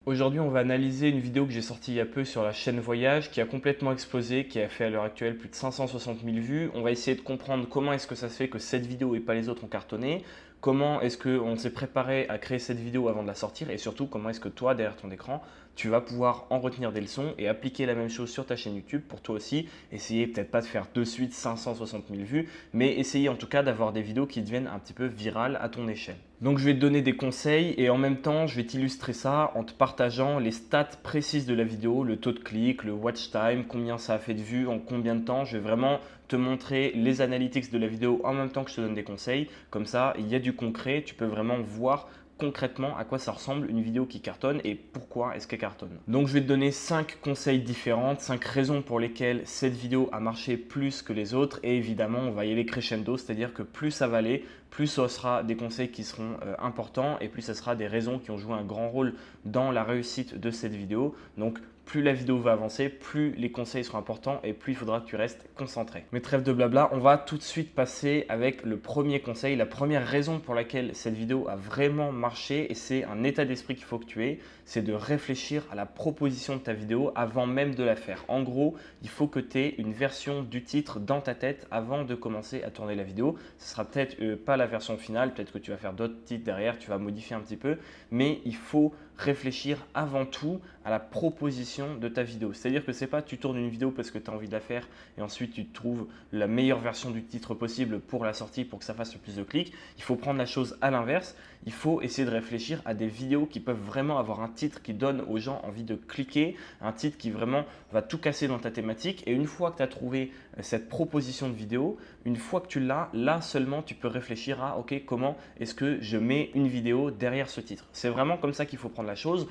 Aujourd'hui, on va analyser une vidéo que j'ai sortie il y a peu sur la chaîne Voyage qui a complètement explosé, qui a fait à l'heure actuelle plus de 560 000 vues. On va essayer de comprendre comment est-ce que ça se fait que cette vidéo et pas les autres ont cartonné, comment est-ce qu'on s'est préparé à créer cette vidéo avant de la sortir et surtout comment est-ce que toi, derrière ton écran, tu vas pouvoir en retenir des leçons et appliquer la même chose sur ta chaîne YouTube pour toi aussi. Essayer peut-être pas de faire de suite 560 000 vues, mais essayer en tout cas d'avoir des vidéos qui deviennent un petit peu virales à ton échelle. Donc je vais te donner des conseils et en même temps je vais t'illustrer ça en te partageant les stats précises de la vidéo, le taux de clic, le watch time, combien ça a fait de vues, en combien de temps. Je vais vraiment te montrer les analytics de la vidéo en même temps que je te donne des conseils. Comme ça, il y a du concret, tu peux vraiment voir concrètement à quoi ça ressemble une vidéo qui cartonne et pourquoi est-ce qu'elle cartonne. Donc je vais te donner 5 conseils différents, 5 raisons pour lesquelles cette vidéo a marché plus que les autres et évidemment on va y aller crescendo, c'est-à-dire que plus ça va aller, plus ça sera des conseils qui seront importants et plus ça sera des raisons qui ont joué un grand rôle dans la réussite de cette vidéo. Donc plus la vidéo va avancer, plus les conseils seront importants et plus il faudra que tu restes concentré. Mais trêve de blabla, on va tout de suite passer avec le premier conseil, la première raison pour laquelle cette vidéo a vraiment marché et c'est un état d'esprit qu'il faut que tu aies, c'est de réfléchir à la proposition de ta vidéo avant même de la faire. En gros, il faut que tu aies une version du titre dans ta tête avant de commencer à tourner la vidéo. Ce sera peut-être pas la version finale, peut-être que tu vas faire d'autres titres derrière, tu vas modifier un petit peu, mais il faut réfléchir avant tout à la proposition de ta vidéo. C'est-à-dire que c'est pas tu tournes une vidéo parce que tu as envie de la faire et ensuite tu trouves la meilleure version du titre possible pour la sortie pour que ça fasse le plus de clics. Il faut prendre la chose à l'inverse. Il faut essayer de réfléchir à des vidéos qui peuvent vraiment avoir un titre qui donne aux gens envie de cliquer, un titre qui vraiment va tout casser dans ta thématique. Et une fois que tu as trouvé cette proposition de vidéo, une fois que tu l'as, là seulement tu peux réfléchir à ok, comment est-ce que je mets une vidéo derrière ce titre. C'est vraiment comme ça qu'il faut prendre la chose.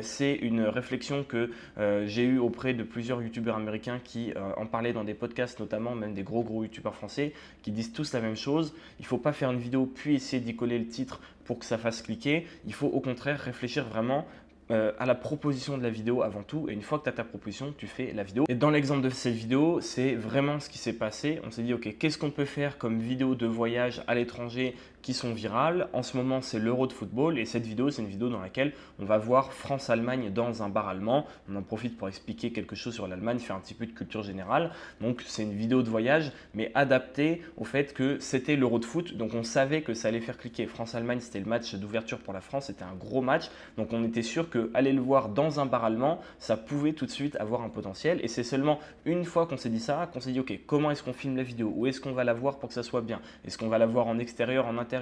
C'est une réflexion que j'ai eue auprès de plusieurs youtubeurs américains qui en parlaient dans des podcasts, notamment même des gros youtubeurs français qui disent tous la même chose. Il ne faut pas faire une vidéo puis essayer d'y coller le titre pour que ça fasse cliquer. Il faut au contraire réfléchir vraiment à la proposition de la vidéo avant tout et une fois que tu as ta proposition, tu fais la vidéo. Et dans l'exemple de cette vidéo, c'est vraiment ce qui s'est passé. On s'est dit ok, qu'est-ce qu'on peut faire comme vidéo de voyage à l'étranger qui sont virales. En ce moment, c'est l'Euro de football et cette vidéo, c'est une vidéo dans laquelle on va voir France-Allemagne dans un bar allemand. On en profite pour expliquer quelque chose sur l'Allemagne, faire un petit peu de culture générale. Donc, c'est une vidéo de voyage, mais adaptée au fait que c'était l'Euro de foot. Donc, on savait que ça allait faire cliquer. France-Allemagne, c'était le match d'ouverture pour la France. C'était un gros match. Donc, on était sûr qu'aller le voir dans un bar allemand, ça pouvait tout de suite avoir un potentiel. Et c'est seulement une fois qu'on s'est dit ça, qu'on s'est dit, ok, comment est-ce qu'on filme la vidéo? Où est-ce qu'on va la voir pour que ça soit bien? Est-ce qu'on va la voir en extérieur, en intérieur?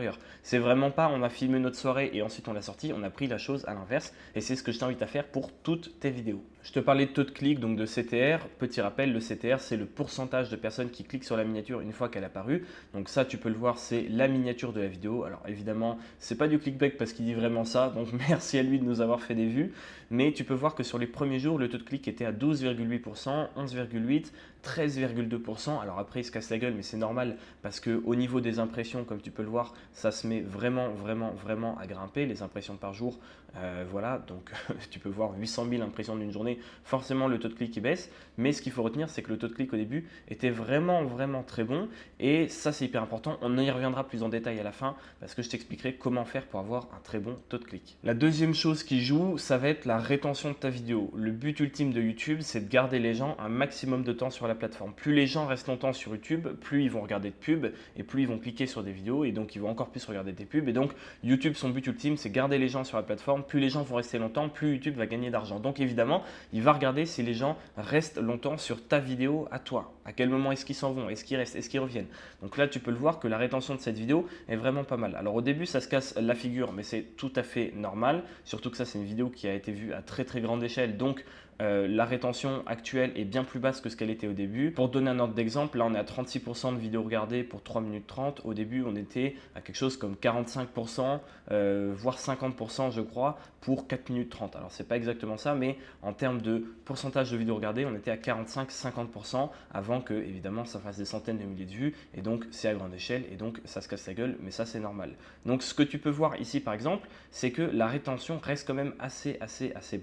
C'est vraiment pas on a filmé notre soirée et ensuite on l'a sorti, on a pris la chose à l'inverse et c'est ce que je t'invite à faire pour toutes tes vidéos. Je te parlais de taux de clic, donc de CTR. Petit rappel, le CTR, c'est le pourcentage de personnes qui cliquent sur la miniature une fois qu'elle est apparue. Donc ça, tu peux le voir, c'est la miniature de la vidéo. Alors évidemment, c'est pas du clickbait parce qu'il dit vraiment ça, donc merci à lui de nous avoir fait des vues. Mais tu peux voir que sur les premiers jours, le taux de clic était à 12,8%, 11,8%, 13,2%. Alors après, il se casse la gueule, mais c'est normal parce qu'au niveau des impressions, comme tu peux le voir, ça se met vraiment à grimper. Les impressions par jour, voilà, donc tu peux voir 800 000 impressions d'une journée. Forcément, le taux de clic il baisse. Mais ce qu'il faut retenir, c'est que le taux de clic au début était vraiment très bon. Et ça, c'est hyper important. On y reviendra plus en détail à la fin parce que je t'expliquerai comment faire pour avoir un très bon taux de clic. La deuxième chose qui joue, ça va être la rétention de ta vidéo. Le but ultime de YouTube, c'est de garder les gens un maximum de temps sur la plateforme. Plus les gens restent longtemps sur YouTube, plus ils vont regarder de pubs et plus ils vont cliquer sur des vidéos et donc ils vont encore plus regarder des pubs. Et donc YouTube, son but ultime, c'est garder les gens sur la plateforme. Plus les gens vont rester longtemps, plus YouTube va gagner d'argent. Donc évidemment, il va regarder si les gens restent longtemps sur ta vidéo à toi. À quel moment est-ce qu'ils s'en vont? Est-ce qu'ils restent? Est-ce qu'ils reviennent? Donc là, tu peux le voir que la rétention de cette vidéo est vraiment pas mal. Alors au début, ça se casse la figure, mais c'est tout à fait normal. Surtout que ça, c'est une vidéo qui a été vue à très grande échelle. Donc la rétention actuelle est bien plus basse que ce qu'elle était au début. Pour donner un ordre d'exemple, là on est à 36% de vidéos regardées pour 3 minutes 30. Au début, on était à quelque chose comme 45%, voire 50% je crois, pour 4 minutes 30. Alors c'est pas exactement ça, mais en termes de pourcentage de vidéos regardées, on était à 45-50% avant que évidemment ça fasse des centaines de milliers de vues. Et donc c'est à grande échelle et donc ça se casse la gueule, mais ça c'est normal. Donc ce que tu peux voir ici par exemple, c'est que la rétention reste quand même assez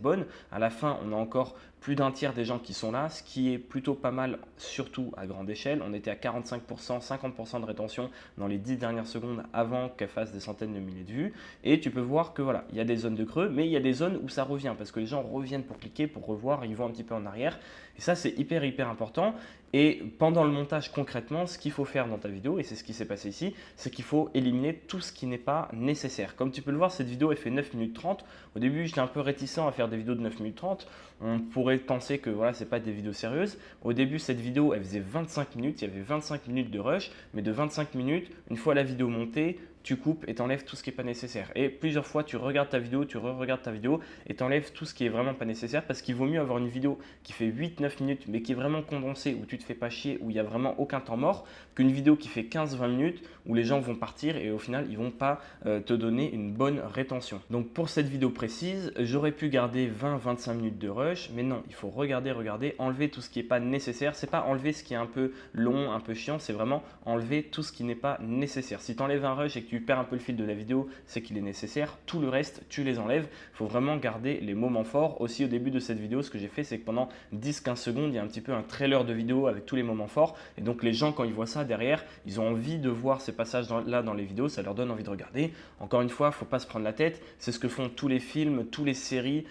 bonne. À la fin, on a encore plus d'un tiers des gens qui sont là, ce qui est plutôt pas mal, surtout à grande échelle. On était à 45%, 50% de rétention dans les 10 dernières secondes avant qu'elle fasse des centaines de milliers de vues. Et tu peux voir que voilà, il y a des zones de creux, mais il y a des zones où ça revient parce que les gens reviennent pour cliquer, pour revoir, ils vont un petit peu en arrière. Et ça, c'est hyper important. Et pendant le montage, concrètement, ce qu'il faut faire dans ta vidéo, et c'est ce qui s'est passé ici, c'est qu'il faut éliminer tout ce qui n'est pas nécessaire. Comme tu peux le voir, cette vidéo, elle fait 9 minutes 30. Au début, j'étais un peu réticent à faire des vidéos de 9 minutes 30. On pourrait penser que voilà, ce n'est pas des vidéos sérieuses. Au début, cette vidéo, elle faisait 25 minutes. Il y avait 25 minutes de rush, mais de 25 minutes, une fois la vidéo montée, tu coupes et t'enlèves tout ce qui n'est pas nécessaire. Et plusieurs fois, tu regardes ta vidéo, tu re-regardes ta vidéo et t'enlèves tout ce qui est vraiment pas nécessaire parce qu'il vaut mieux avoir une vidéo qui fait 8-9 minutes mais qui est vraiment condensée, où tu te fais pas chier, où il n'y a vraiment aucun temps mort, qu'une vidéo qui fait 15-20 minutes où les gens vont partir et au final, ils vont pas te donner une bonne rétention. Donc pour cette vidéo précise, j'aurais pu garder 20-25 minutes de rush, mais non, il faut regarder, enlever tout ce qui n'est pas nécessaire. C'est pas enlever ce qui est un peu long, un peu chiant, c'est vraiment enlever tout ce qui n'est pas nécessaire. Si tu enlèves un rush et que tu perds un peu le fil de la vidéo, c'est qu'il est nécessaire. Tout le reste, tu les enlèves. Il faut vraiment garder les moments forts. Aussi, au début de cette vidéo, ce que j'ai fait, c'est que pendant 10-15 secondes, il y a un petit peu un trailer de vidéo avec tous les moments forts. Et donc, les gens, quand ils voient ça derrière, ils ont envie de voir ces passages-là dans les vidéos. Ça leur donne envie de regarder. Encore une fois, il ne faut pas se prendre la tête. C'est ce que font tous les films, toutes les séries,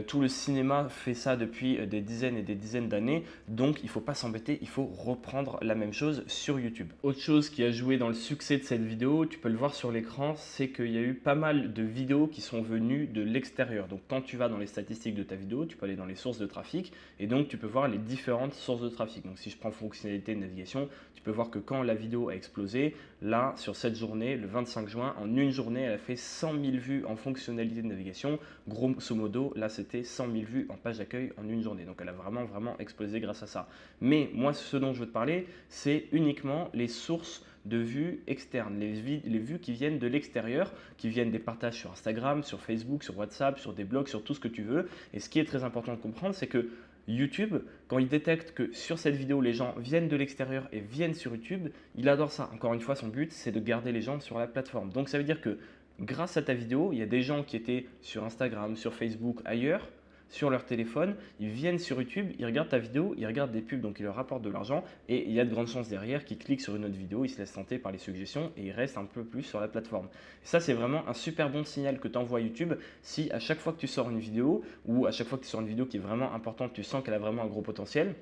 tout le cinéma fait ça depuis des dizaines et des dizaines d'années. Donc, il ne faut pas s'embêter. Il faut reprendre la même chose sur YouTube. Autre chose qui a joué dans le succès de cette vidéo, tu peux le voir sur l'écran, c'est qu'il y a eu pas mal de vidéos qui sont venues de l'extérieur. Donc quand tu vas dans les statistiques de ta vidéo, tu peux aller dans les sources de trafic et donc tu peux voir les différentes sources de trafic. Donc si je prends fonctionnalité de navigation, tu peux voir que quand la vidéo a explosé, là sur cette journée, le 25 juin, en une journée, elle a fait 100 000 vues en fonctionnalité de navigation. Grosso modo, là c'était 100 000 vues en page d'accueil en une journée. Donc elle a vraiment explosé grâce à ça. Mais moi, ce dont je veux te parler, c'est uniquement les sources de vues externes, les vues qui viennent de l'extérieur, qui viennent des partages sur Instagram, sur Facebook, sur WhatsApp, sur des blogs, sur tout ce que tu veux. Et ce qui est très important de comprendre, c'est que YouTube, quand il détecte que sur cette vidéo, les gens viennent de l'extérieur et viennent sur YouTube, il adore ça. Encore une fois, son but, c'est de garder les gens sur la plateforme. Donc ça veut dire que grâce à ta vidéo, il y a des gens qui étaient sur Instagram, sur Facebook, ailleurs, sur leur téléphone, ils viennent sur YouTube, ils regardent ta vidéo, ils regardent des pubs, donc ils leur rapportent de l'argent et il y a de grandes chances derrière qu'ils cliquent sur une autre vidéo, ils se laissent tenter par les suggestions et ils restent un peu plus sur la plateforme. Et ça, c'est vraiment un super bon signal que t'envoie YouTube si à chaque fois que tu sors une vidéo ou à chaque fois que tu sors une vidéo qui est vraiment importante, tu sens qu'elle a vraiment un gros potentiel.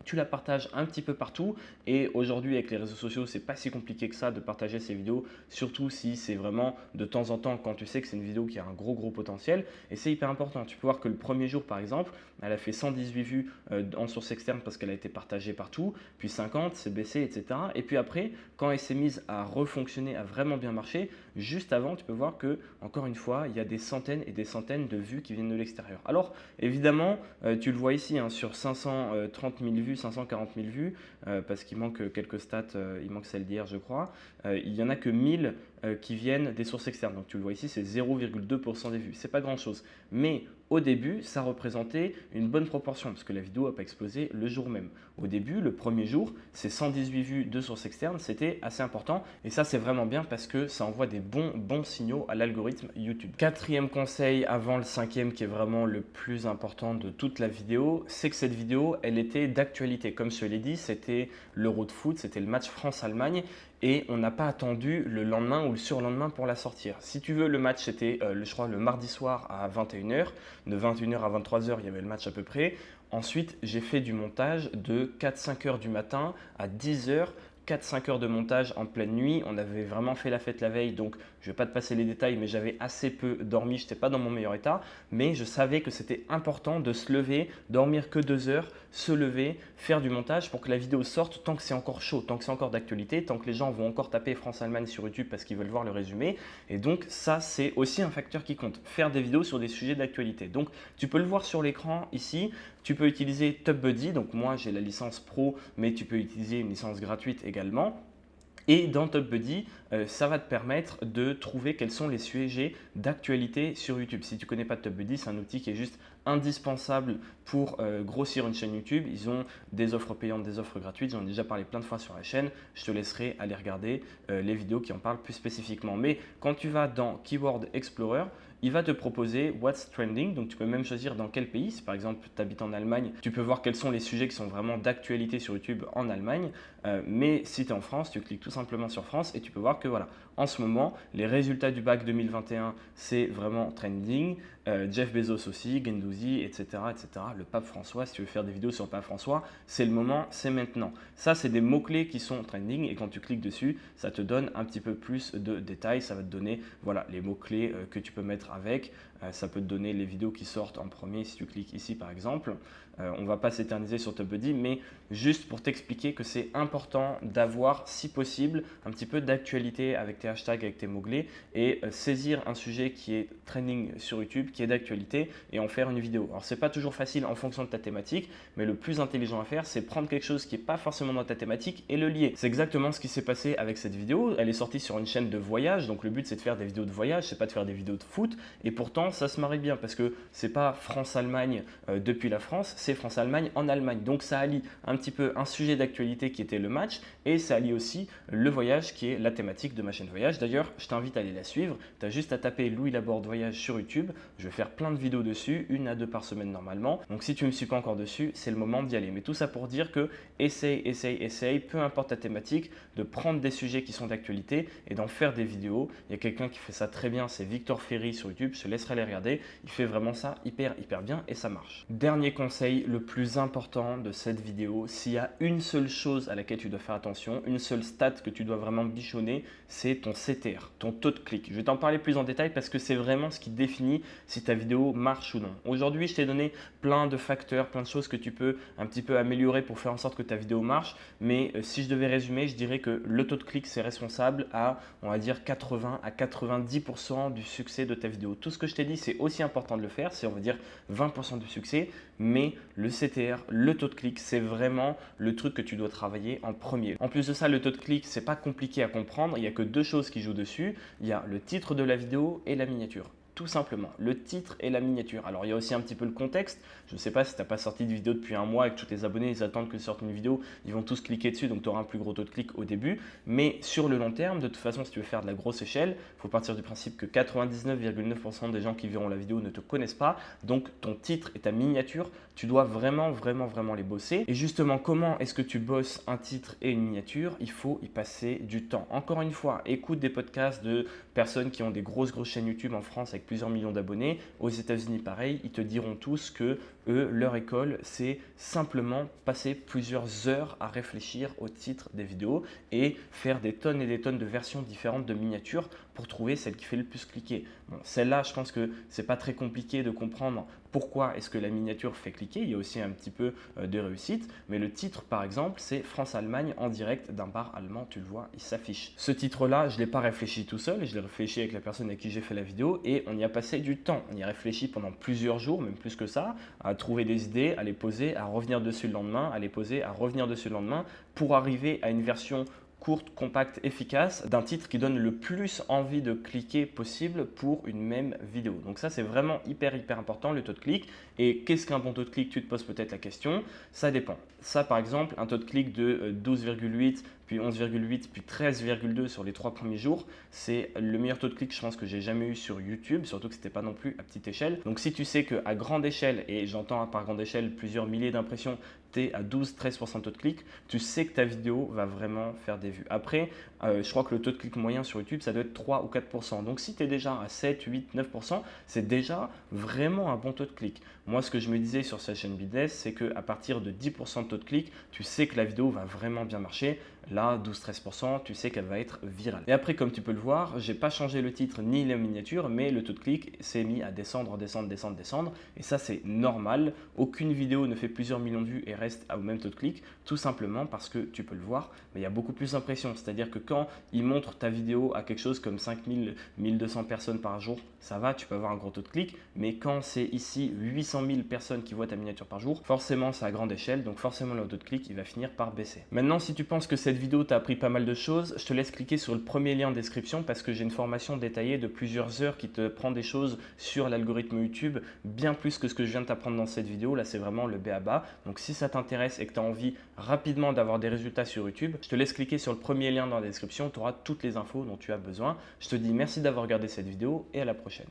Tu la partages un petit peu partout et aujourd'hui avec les réseaux sociaux, c'est pas si compliqué que ça de partager ces vidéos, surtout si c'est vraiment de temps en temps quand tu sais que c'est une vidéo qui a un gros potentiel et c'est hyper important. Tu peux voir que le premier jour par exemple, elle a fait 118 vues en source externe parce qu'elle a été partagée partout, puis 50, c'est baissé, etc. Et puis après, quand elle s'est mise à refonctionner, à vraiment bien marcher, juste avant, tu peux voir que encore une fois, il y a des centaines et des centaines de vues qui viennent de l'extérieur. Alors évidemment, tu le vois ici, hein, sur 530 000 vues, 540 000 vues, parce qu'il manque quelques stats, il manque celle d'hier je crois, il n'y en a que 1000 qui viennent des sources externes. Donc tu le vois ici, c'est 0,2% des vues. C'est pas grand chose. Mais au début, ça représentait une bonne proportion parce que la vidéo n'a pas explosé le jour même. Au début, le premier jour, c'est 118 vues de sources externes. C'était assez important. Et ça, c'est vraiment bien parce que ça envoie des bons signaux à l'algorithme YouTube. Quatrième conseil avant le cinquième qui est vraiment le plus important de toute la vidéo, c'est que cette vidéo, elle était d'actualité. Comme je l'ai dit, c'était l'Euro de foot, c'était le match France-Allemagne. Et on n'a pas attendu le lendemain ou le surlendemain pour la sortir. Si tu veux, le match c'était, je crois, le mardi soir à 21 h. De 21 h à 23 h, il y avait le match à peu près. Ensuite, j'ai fait du montage de 4-5 heures du matin à 10 h. 4-5 heures de montage en pleine nuit. On avait vraiment fait la fête la veille, donc je ne vais pas te passer les détails, mais j'avais assez peu dormi. Je n'étais pas dans mon meilleur état, mais je savais que c'était important de se lever, dormir que 2 heures, se lever, faire du montage pour que la vidéo sorte tant que c'est encore chaud, tant que c'est encore d'actualité, tant que les gens vont encore taper France-Allemagne sur YouTube parce qu'ils veulent voir le résumé. Et donc ça, c'est aussi un facteur qui compte, faire des vidéos sur des sujets d'actualité. Donc tu peux le voir sur l'écran ici. Tu peux utiliser TubBuddy, donc moi j'ai la licence pro, mais tu peux utiliser une licence gratuite également. Et dans TubBuddy, ça va te permettre de trouver quels sont les sujets d'actualité sur YouTube. Si tu ne connais pas TubBuddy, c'est un outil qui est juste indispensable pour grossir une chaîne YouTube. Ils ont des offres payantes, des offres gratuites. J'en ai déjà parlé plein de fois sur la chaîne. Je te laisserai aller regarder les vidéos qui en parlent plus spécifiquement. Mais quand tu vas dans Keyword Explorer, il va te proposer What's Trending. Donc tu peux même choisir dans quel pays. Si par exemple tu habites en Allemagne, tu peux voir quels sont les sujets qui sont vraiment d'actualité sur YouTube en Allemagne. Mais si tu es en France, tu cliques tout simplement sur France et tu peux voir que voilà, en ce moment, les résultats du bac 2021, c'est vraiment trending. Jeff Bezos aussi, Gendouzi, etc., etc. Le pape François, si tu veux faire des vidéos sur le pape François, c'est le moment, c'est maintenant. Ça, c'est des mots-clés qui sont trending et quand tu cliques dessus, ça te donne un petit peu plus de détails. Ça va te donner voilà, les mots-clés que tu peux mettre avec. Ça peut te donner les vidéos qui sortent en premier si tu cliques ici par exemple. On ne va pas s'éterniser sur TopBuddy, mais juste pour t'expliquer que c'est important d'avoir, si possible, un petit peu d'actualité avec tes hashtags, avec tes mots-clés et saisir un sujet qui est trending sur YouTube, qui est d'actualité et en faire une vidéo. Alors, ce n'est pas toujours facile en fonction de ta thématique, mais le plus intelligent à faire, c'est prendre quelque chose qui n'est pas forcément dans ta thématique et le lier. C'est exactement ce qui s'est passé avec cette vidéo. Elle est sortie sur une chaîne de voyage, donc le but c'est de faire des vidéos de voyage, c'est pas de faire des vidéos de foot. Et pourtant, ça se marie bien parce que c'est pas France-Allemagne depuis la France, c'est France-Allemagne en Allemagne. Donc ça allie un petit peu un sujet d'actualité qui était le match et ça allie aussi le voyage qui est la thématique de ma chaîne voyage. D'ailleurs, je t'invite à aller la suivre. Tu as juste à taper Louis Laborde Voyage sur YouTube. Je vais faire plein de vidéos dessus, 1 à 2 par semaine normalement. Donc si tu ne me suis pas encore dessus, c'est le moment d'y aller. Mais tout ça pour dire que essaye, peu importe ta thématique, de prendre des sujets qui sont d'actualité et d'en faire des vidéos. Il y a quelqu'un qui fait ça très bien, c'est Victor Ferry sur YouTube. Je te laisserai aller regarder. Il fait vraiment ça hyper bien et ça marche. Dernier conseil, le plus important de cette vidéo, s'il y a une seule chose à laquelle tu dois faire attention, une seule stat que tu dois vraiment bichonner, c'est ton CTR, ton taux de clic. Je vais t'en parler plus en détail parce que c'est vraiment ce qui définit si ta vidéo marche ou non. Aujourd'hui, je t'ai donné plein de facteurs, plein de choses que tu peux un petit peu améliorer pour faire en sorte que ta vidéo marche. Mais si je devais résumer, je dirais que le taux de clic, c'est responsable à, on va dire, 80 à 90% du succès de ta vidéo. Tout ce que je t'ai dit, c'est aussi important de le faire, c'est on va dire 20% du succès, mais le CTR, le taux de clic, c'est vraiment le truc que tu dois travailler en premier. En plus de ça, le taux de clic, c'est pas compliqué à comprendre, il n'y a que deux choses qui jouent dessus, il y a le titre de la vidéo et la miniature. Tout simplement, le titre et la miniature. Alors, il y a aussi un petit peu le contexte. Je ne sais pas si tu n'as pas sorti de vidéo depuis un mois et que tous tes abonnés ils attendent que sorte une vidéo, ils vont tous cliquer dessus, donc tu auras un plus gros taux de clic au début. Mais sur le long terme, de toute façon, si tu veux faire de la grosse échelle, il faut partir du principe que 99,9% des gens qui verront la vidéo ne te connaissent pas. Donc, ton titre et ta miniature, tu dois vraiment les bosser. Et justement, comment est-ce que tu bosses un titre et une miniature? Il faut y passer du temps. Encore une fois, écoute des podcasts de personnes qui ont des grosses chaînes YouTube en France avec plusieurs millions d'abonnés. Aux États-Unis, pareil, ils te diront tous que eux, leur école, c'est simplement passer plusieurs heures à réfléchir au titre des vidéos et faire des tonnes et des tonnes de versions différentes de miniatures pour trouver celle qui fait le plus cliquer. Bon, celle-là, je pense que c'est pas très compliqué de comprendre pourquoi est-ce que la miniature fait cliquer. Il y a aussi un petit peu de réussite, mais le titre, par exemple, c'est France-Allemagne en direct d'un bar allemand. Tu le vois, il s'affiche. Ce titre-là, je ne l'ai pas réfléchi tout seul, je l'ai réfléchi avec la personne avec qui j'ai fait la vidéo et on y a passé du temps. On y a réfléchi pendant plusieurs jours, même plus que ça, à trouver des idées, à les poser, à revenir dessus le lendemain, à les poser, à revenir dessus le lendemain pour arriver à une version courte, compacte, efficace, d'un titre qui donne le plus envie de cliquer possible pour une même vidéo. Donc ça, c'est vraiment hyper important, le taux de clic. Et qu'est-ce qu'un bon taux de clic? Tu te poses peut-être la question. Ça dépend. Ça, par exemple, un taux de clic de 12,8, puis 11,8, puis 13,2 sur les 3 premiers jours, c'est le meilleur taux de clic, je pense, que j'ai jamais eu sur YouTube, surtout que ce n'était pas non plus à petite échelle. Donc si tu sais qu'à grande échelle, et j'entends par grande échelle plusieurs milliers d'impressions, tu es à 12-13% de taux de clic, tu sais que ta vidéo va vraiment faire des vues. Après, je crois que le taux de clic moyen sur YouTube, ça doit être 3 ou 4%. Donc si tu es déjà à 7, 8, 9%, c'est déjà vraiment un bon taux de clic. Moi, ce que je me disais sur cette chaîne business, c'est qu'à partir de 10% de taux de clic, tu sais que la vidéo va vraiment bien marcher. Là, 12-13%, tu sais qu'elle va être virale. Et après, comme tu peux le voir, j'ai pas changé le titre ni la miniature, mais le taux de clic s'est mis à descendre. Et ça, c'est normal. Aucune vidéo ne fait plusieurs millions de vues et reste au même taux de clic, tout simplement parce que tu peux le voir, mais il y a beaucoup plus d'impressions. C'est-à-dire que quand ils montrent ta vidéo à quelque chose comme 5000, 1200 personnes par jour, ça va, tu peux avoir un gros taux de clic. Mais quand c'est ici 800 000 personnes qui voient ta miniature par jour, forcément, c'est à grande échelle. Donc forcément, le taux de clic, il va finir par baisser. Maintenant, si tu penses que cette vidéo t'a appris pas mal de choses, je te laisse cliquer sur le premier lien en description parce que j'ai une formation détaillée de plusieurs heures qui te prend des choses sur l'algorithme YouTube, bien plus que ce que je viens de t'apprendre dans cette vidéo. Là, c'est vraiment le b.a-ba. Donc, si ça t'intéresse et que tu as envie rapidement d'avoir des résultats sur YouTube, je te laisse cliquer sur le premier lien dans la description. Tu auras toutes les infos dont tu as besoin. Je te dis merci d'avoir regardé cette vidéo et à la prochaine.